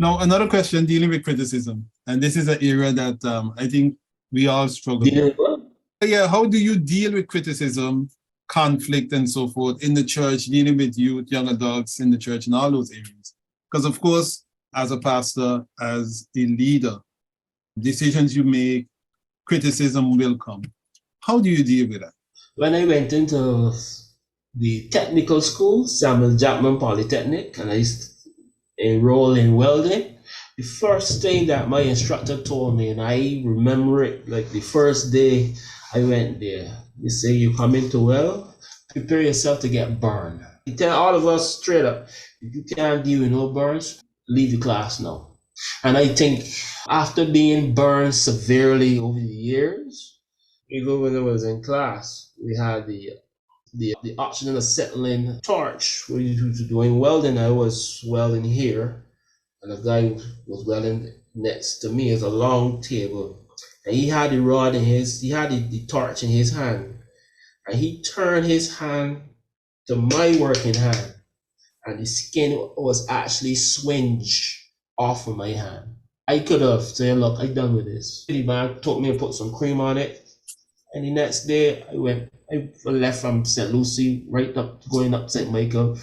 Now, another question dealing with criticism, and this is an area that I think we all struggle with. Dealing with Yeah, how do you deal with criticism, conflict, and so forth in the church, dealing with youth, young adults in the church, and all those areas? Because, of course, as a pastor, as a leader, decisions you make, criticism will come. How do you deal with that? when I went into the technical school, Samuel Jackman Polytechnic, and I used to enroll in welding, the first thing that my instructor told me, and I remember it like the first day I went there, he said, you come into weld, prepare yourself to get burned. He tell all of us straight up, if you can't deal with no burns, leave the class now. And I think after being burned severely over the years, even when I was in class, we had the option of acetylene torch. We were doing welding. I was welding here, and a guy was welding next to me. It's a long table, and he had the rod in he had the torch in his hand, and he turned his hand to my working hand, and the skin was actually swinged off of my hand. I could have said, look, I'm done with this. The man told me to put some cream on it. And the next day I left from St. Lucie right up, going up St. Michael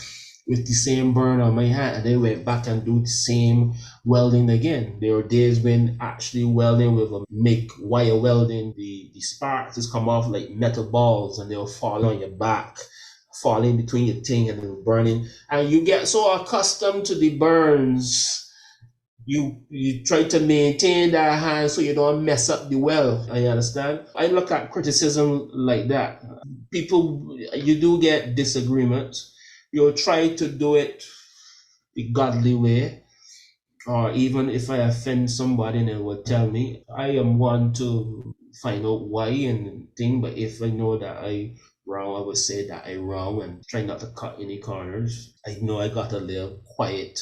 with the same burn on my hand. And they went back and do the same welding again. There were days when actually welding with a MIG wire welding, the sparks just come off like metal balls and they'll fall on your back, fall in between your thing and they're burning. And you get so accustomed to the burns, you try to maintain that hand so you don't mess up the weld. I understand. I look at criticism like that. People, you do get disagreements. You'll try to do it the godly way. Or even if I offend somebody and they will tell me, I am one to find out why and thing. But if I know that I wrong, I would say that I wrong and try not to cut any corners. I know I got a little quiet,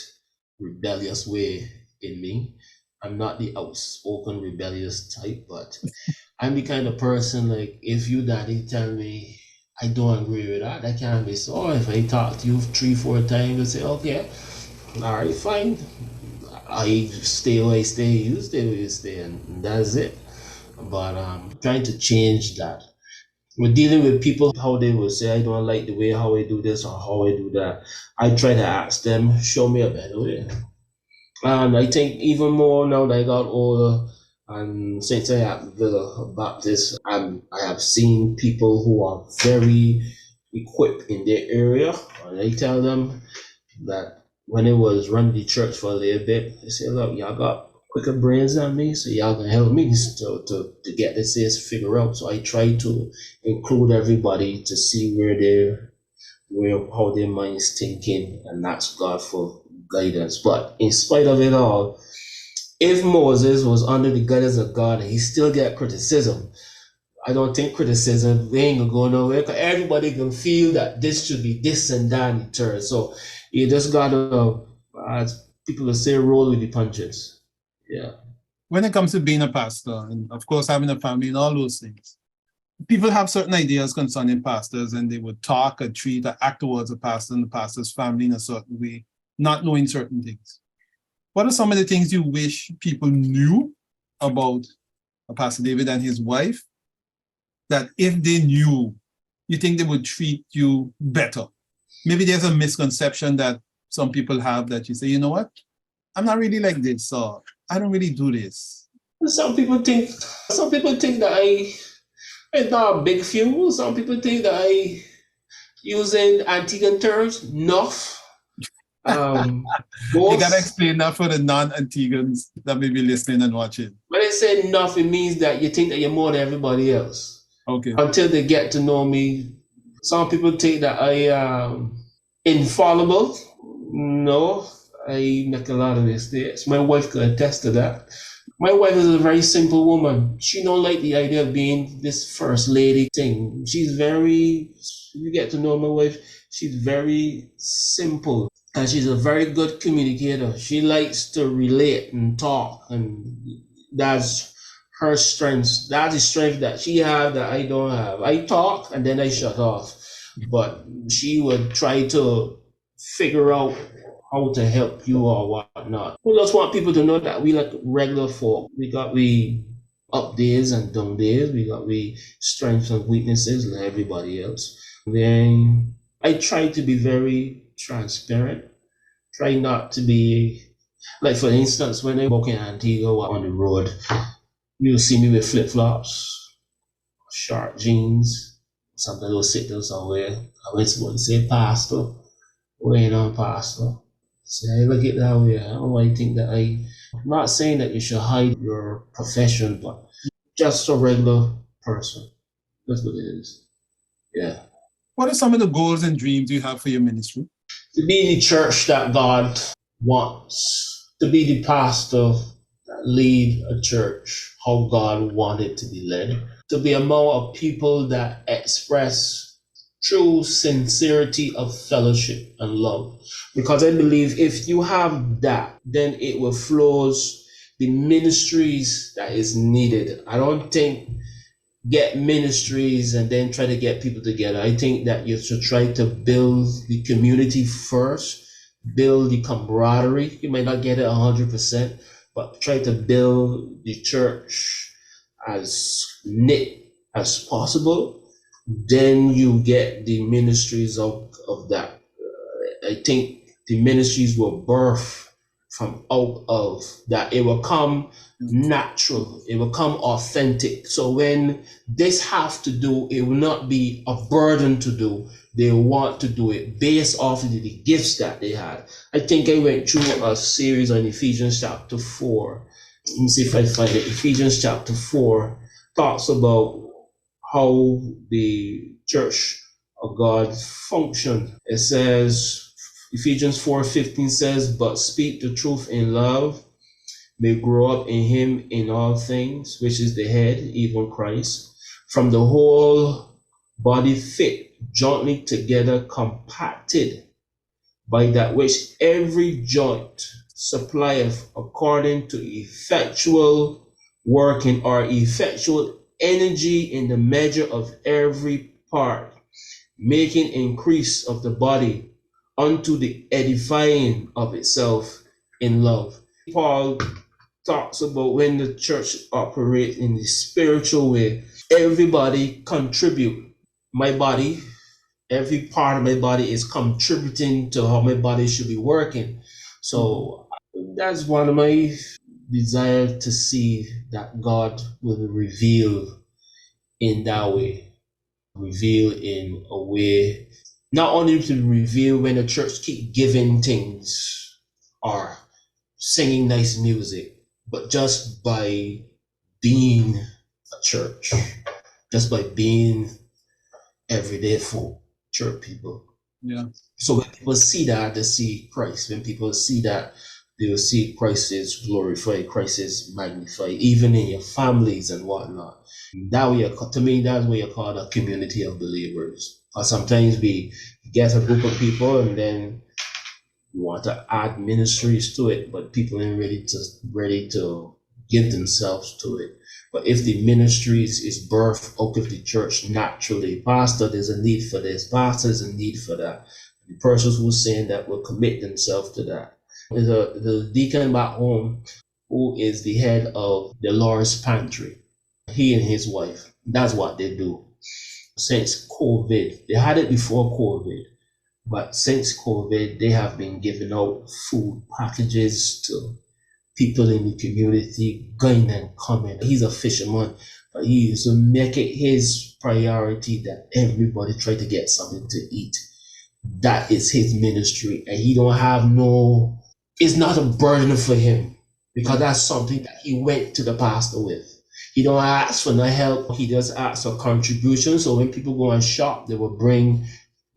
rebellious way in me. I'm not the outspoken rebellious type, but I'm the kind of person like if you daddy tell me I don't agree with that, I can't be so if I talk to you 3-4 times and say, okay, all right, fine. I stay where I stay, you stay where you stay, and that's it. But trying to change that. We're dealing with people how they will say I don't like the way how I do this or how I do that. I try to ask them, show me a better way. And I think even more now that I got older, and since I have the Baptist, I have seen people who are very equipped in their area, and I tell them that when it was running the church for a little bit, I say, look, y'all got quicker brains than me, so y'all can help me to get this figure out. So I try to include everybody to see how their mind's thinking, and that's God for guidance. But in spite of it all, if Moses was under the guidance of God and he still get criticism, I don't think criticism ain't gonna go nowhere because everybody can feel that this should be this and that in turn. So you just gotta, as people will say, roll with the punches. Yeah. When it comes to being a pastor, and of course having a family and all those things, people have certain ideas concerning pastors and they would talk or treat or act towards a pastor and the pastor's family in a certain way, not knowing certain things. What are some of the things you wish people knew about Pastor David and his wife that if they knew, you think they would treat you better? Maybe there's a misconception that some people have that you say, you know what, I'm not really like this, or I don't really do this. Some people think that I'm not a big few. Some people think that I using Antiguan terms, enough. You gotta explain that for the non-Antiguans that may be listening and watching. When I say enough, it means that you think that you're more than everybody else. Okay. Until they get to know me. Some people think that I am infallible. No, I make a lot of mistakes. My wife could attest to that. My wife is a very simple woman. She don't like the idea of being this first lady thing. You get to know my wife, she's very simple. And she's a very good communicator. She likes to relate and talk, and that's her strength. That's the strength that she has that I don't have. I talk and then I shut off. But she would try to figure out how to help you or whatnot. We just want people to know that we like regular folk. We up days and down days. We strengths and weaknesses like everybody else. Then I try to be very transparent. Try not to be like, for instance, when I walk in Antigua on the road, you'll see me with flip-flops, short jeans. Sometimes I'll sit there somewhere. I went to say, Pastor, weighing on Pastor. Say, I look at that way. I don't think that I'm not saying that you should hide your profession, but just a regular person. That's what it is. Yeah. What are some of the goals and dreams you have for your ministry? To be the church that God wants. To be the pastor that lead a church how God wanted to be led. To be among a people that express true sincerity of fellowship and love. Because I believe if you have that, then it will flows the ministries that is needed. I don't think get ministries and then try to get people together. I think that you should try to build the community first, build the camaraderie. You might not get it 100%, but try to build the church as knit as possible. Then you get the ministries of that. I think the ministries will birth from out of that. It will come natural. It will come authentic. So when this have to do, it will not be a burden to do. They want to do it based off of the gifts that they had. I think I went through a series on Ephesians chapter 4. Let me see if I find it. Ephesians chapter 4 talks about how the church of God function. It says, Ephesians 4:15 says, but speak the truth in love, may grow up in him in all things, which is the head, even Christ, from the whole body fit, jointly together compacted, by that which every joint supplieth according to effectual working or effectual energy in the measure of every part, making increase of the body unto the edifying of itself in love. Paul talks about when the church operates in the spiritual way, everybody contribute. My body, every part of my body is contributing to how my body should be working. So that's one of my desire to see that God will reveal in that way, reveal in a way, not only to reveal when the church keep giving things or singing nice music, but just by being a church, just by being everyday folk, church people. Yeah. So when people see that, they see Christ. When people see that, they will see Christ is glorified, Christ is magnified, even in your families and whatnot. That way, to me, that's what you call a community of believers. Or sometimes we get a group of people and then we want to add ministries to it, but people ain't ready to give themselves to it. But if the ministries is birthed out of the church naturally, pastor, there's a need for this, pastor, there's a need for that. The persons who saying that will commit themselves to that. There's a deacon back home who is the head of the Lord's Pantry. He and his wife, that's what they do. Since COVID, they had it before COVID, but since COVID, they have been giving out food packages to people in the community, going and coming. He's a fisherman, but he used to make it his priority that everybody try to get something to eat. That is his ministry, and he don't have it's not a burden for him, because that's something that he went to the pastor with. He don't ask for no help. He just asks for contribution. So when people go and shop, they will bring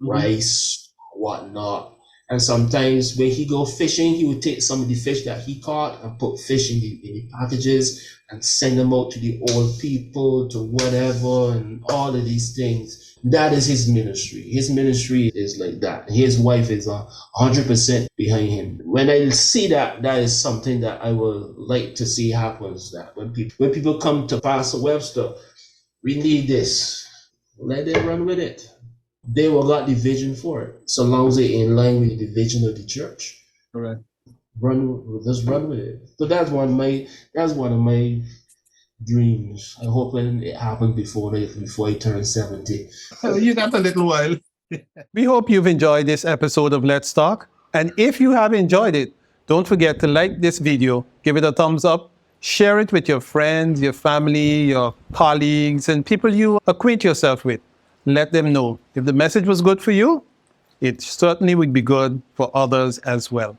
rice, whatnot. And sometimes when he go fishing, he would take some of the fish that he caught and put fish in the packages and send them out to the old people, to whatever, and all of these things. That is his ministry. His ministry is like that. His wife is 100% behind him. When I see that, that is something that I would like to see happens. That when people come to Pastor Webster, we need this. Let them run with it. They will got the vision for it, so long as they in line with the vision of the church. Correct. Just run with it. So that's one of my dreams. I hope it happens before I turn 70. You got a little while. We hope you've enjoyed this episode of Let's Talk. And if you have enjoyed it, don't forget to like this video, give it a thumbs up, share it with your friends, your family, your colleagues, and people you acquaint yourself with. Let them know. If the message was good for you, it certainly would be good for others as well.